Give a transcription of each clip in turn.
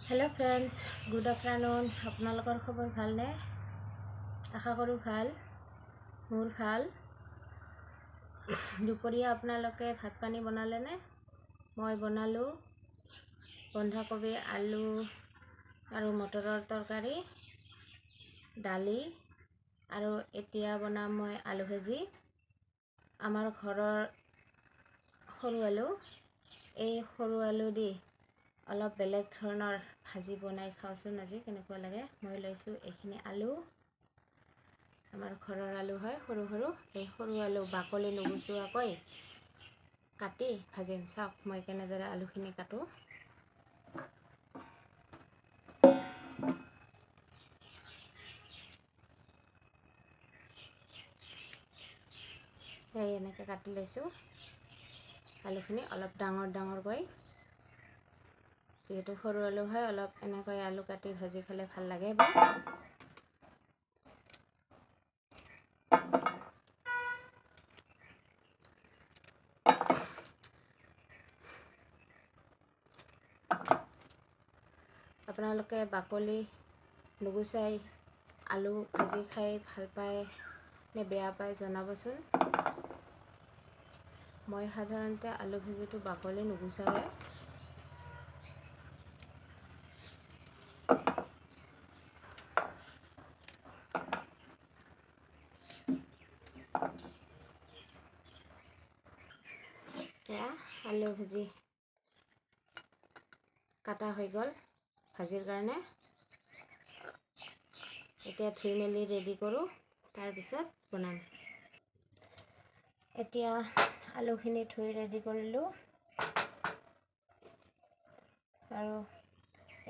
Hello friends, good afternoon. आपनालोकर खबर ভাল নে? आशा करूँ ভাল। मोर ভাল। दुपरिया आपनालोके भात पानी बनाले ने? मैं बनालो बंधाकबि आलू और मटरर तरकारी दाली और एतिया बनाम मैं आलू भाजी। आमार घरर सरू आलू सरू आलू दी अलप बेलेग धৰণৰ भाजी बनाई खाওঁচোন। আজি কেনেকুৱা লাগে। মই লৈছোঁ এইখিনি আলু, আমাৰ ঘৰৰ আলু হয়, সৰু সৰু। এই সৰু আলু বাকলি নুগুচোৱাকৈ কাটি ভাজিম। চাওক মই কেনেদৰে আলুখিনি কাটো। এই এনেকৈ কাটি লৈছোঁ আলুখিনি অলপ ডাঙৰ ডাঙৰকৈ। যেহেতু সৰু আলু হয়, অলপ এনেকৈ আলু কাটি ভাজি খালে ভাল লাগে। আপোনালোকে বাকলি নুগুচাই আলু ভাজি খাই ভাল পায় নে বেয়া পায় জনাবচোন। মই সাধাৰণতে আলু ভাজিটো বাকলি নুগুচাৱে। আলু ভাজি কাটা হৈ গ'ল ভাজিৰ কাৰণে। এতিয়া ধুই মেলি ৰেডি কৰোঁ, তাৰপিছত বনাম। এতিয়া আলুখিনি ধুই ৰেডি কৰিলোঁ আৰু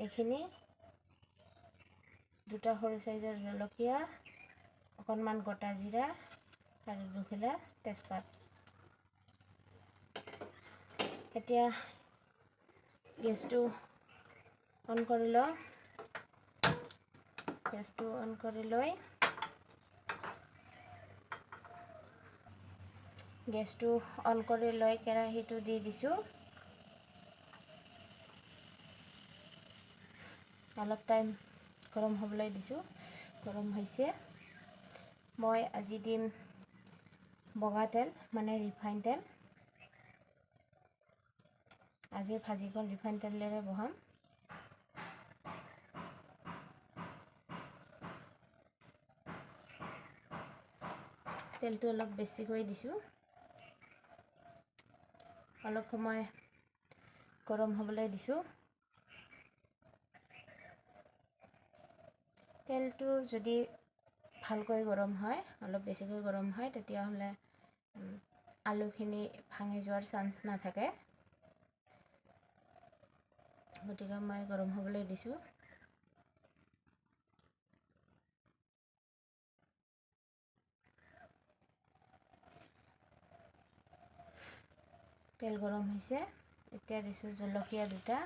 এইখিনি দুটা সৰু সাইজৰ জলকীয়া, অকণমান গোটা জিৰা আৰু দুখিলা তেজপাত। এতিয়া গেছটো অন কৰি লওঁ। গেছটো অন কৰি লৈ কেৰাহীটো দি দিছোঁ। অলপ টাইম গৰম হ'বলৈ দিছোঁ। গৰম হৈছে। মই আজি দিম বগা তেল, মানে ৰিফাইন তেল। আজিৰ ভাজিখন ৰিফাইন তেলেৰে বহাম। তেলটো অলপ বেছিকৈ দিছোঁ। অলপ সময় গৰম হ'বলৈ দিছোঁ। তেলটো যদি ভালকৈ গৰম হয়, অলপ বেছিকৈ গৰম হয়, তেতিয়াহ'লে আলুখিনি ভাঙি যোৱাৰ চান্স নাথাকে। গতিকে মই গৰম হ'বলৈ দিছোঁ। তেল গৰম হৈছে। এতিয়া দিছোঁ জলকীয়া দুটা,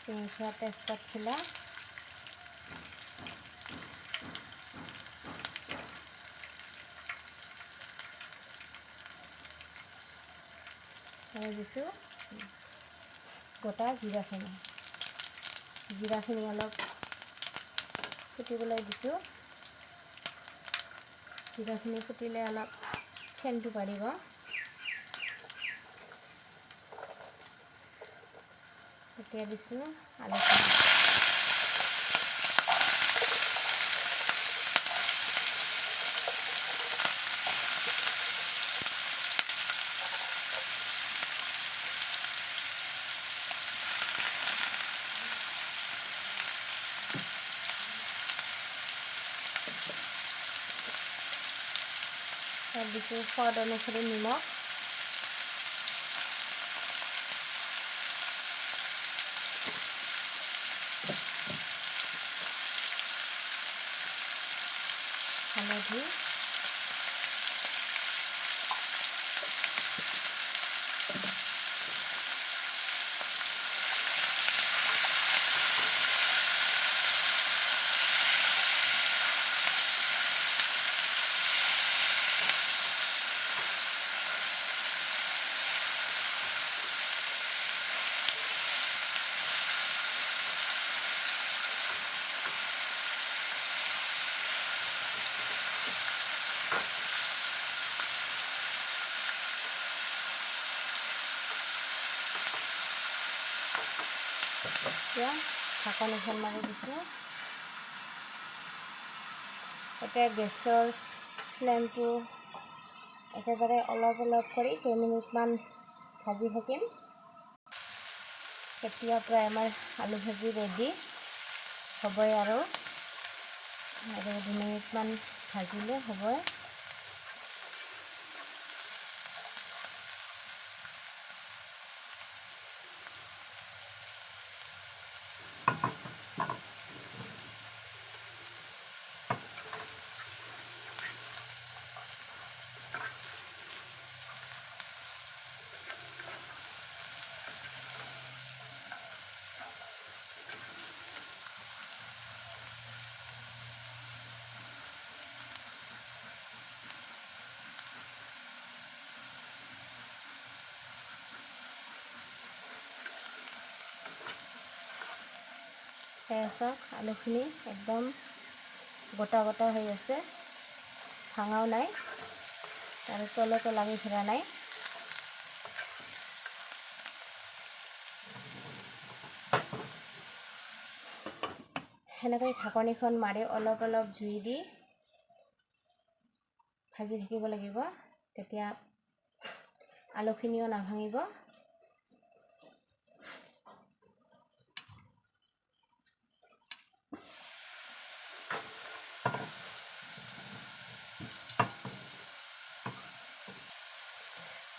চিঙি তেজপাত খিলা, আৰু দিছোঁ গোটা জিৰাখিনি। জিৰাখিনি অলপ ফুটিবলৈ দিছোঁ। জিৰাখিনি ফুটিলে অলপ চেনটো বাঢ়িব। এতিয়া দিছোঁ আলুখিনি। তাত দিছোঁ সোৱাদ অনুসৰি নিমখ, হালধি, এতিয়া ঢাকন এখন মাৰি দিছোঁ। এতিয়া গেছৰ ফ্লেমটো একেবাৰে অলপ অলপ কৰি কেইমিনিটমান ভাজি থাকিম। এতিয়া প্ৰায় আমাৰ আলু ভাজি ৰেডি হ'বই আৰু 2 মিনিটমান ভাজিলে হ'বই। সেয়া চাওক, আলুখিনি একদম গোটা গোটা হৈ আছে, ভাঙাও নাই আৰু তলতো লাগি ধৰা নাই। সেনেকৈ ঢাকনিখন মাৰি অলপ অলপ জুই দি ভাজি থাকিব লাগিব, তেতিয়া আলুখিনিও নাভাঙিব।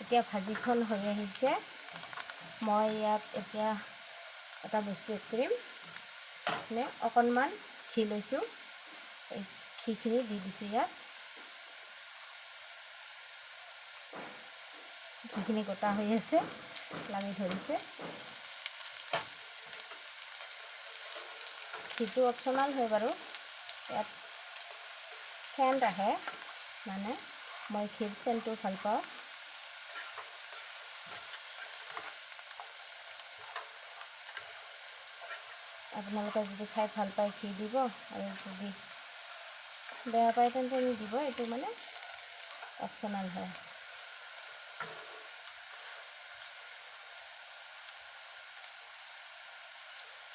এতিয়া ভাজিখন হৈ আহিছে। মই ইয়াত এতিয়া এটা বস্তু এড কৰিম, অকণমান ঘি লৈছোঁ, এই ঘিখিনি দি দিছোঁ ইয়াত। ঘিখিনি গোটা হৈ আছে, লাগি ধৰিছে। ঘিটো অপশ্যনাল হয় বাৰু, ইয়াত চেণ্ট আহে, মানে মই ঘিৰ চেণ্টটো ভাল পাওঁ। আপোনালোকে যদি খাই ভাল পায় ঘি দিব, আৰু যদি বেয়া পায় তেন্তে নিদিব, এইটো মানে অপশ্যনাল হয়।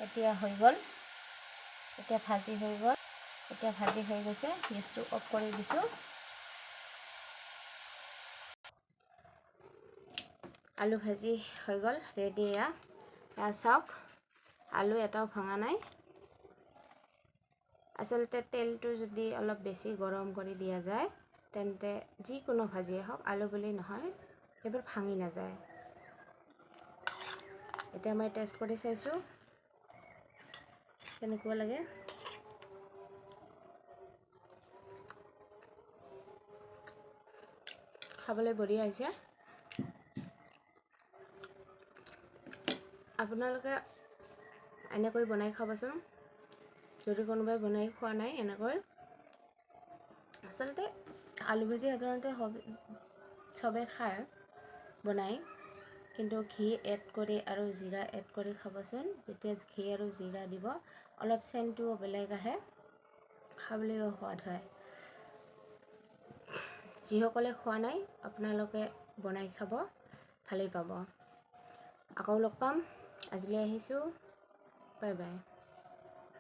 এতিয়া হৈ গ'ল, এতিয়া ভাজি হৈ গ'ল, এতিয়া ভাজি হৈ গৈছে, গেছটো অফ কৰি দিছোঁ। আলু ভাজি হৈ গ'ল, ৰেডি। এয়া চাওক, আলু এটাও ভঙা নাই। আচলতে তেলটো যদি অলপ বেছি গৰম কৰি দিয়া যায়, তেন্তে যিকোনো ভাজিয়ে হওক, আলু বুলি নহয়, এইবোৰ ভাঙি নাযায়। এতিয়া মই টেষ্ট কৰি চাইছোঁ কেনেকুৱা লাগে। খাবলৈ বঢ়িয়া হৈছে। আপোনালোকে এনেকৈ বনাই খাবচোন, যদি কোনোবাই বনাই খোৱা নাই এনেকৈ। আচলতে আলু ভাজি সাধাৰণতে চবে খায় বনাই, কিন্তু ঘি এড কৰি আৰু জিৰা এড কৰি খাবচোন। যেতিয়া ঘি আৰু জিৰা দিব, অলপ চেণ্টটোও বেলেগ আহে, খাবলৈও সোৱাদ হয়। যিসকলে খোৱা নাই, আপোনালোকে বনাই খাব, ভালেই পাব। আকৌ লগ পাম, আজিলৈ আহিছোঁ, বাই বাই।